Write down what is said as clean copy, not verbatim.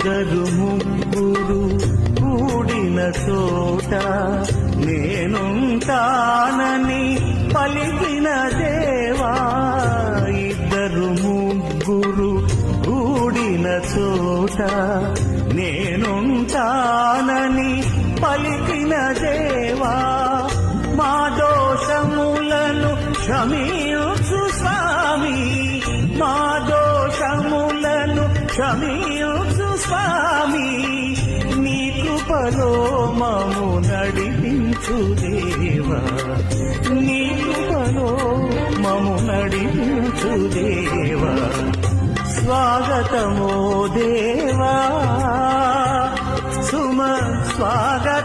ఇద్దరు ముగ్గురు కూడిన చోట నేనుంటానని పలికిన దేవా. ఇద్దరు ముగ్గురు కూడిన చోట నేనుంటానని పలికిన దేవా. మా దోషములను క్షమించు స్వామి, మా దోషములను క్షమించు స్వామి. నీ కృపలో మము నడిపించు దేవా, నీ కృపలో మము నడిపించు దేవా. స్వాగతమో దేవా, సుమ స్వాగత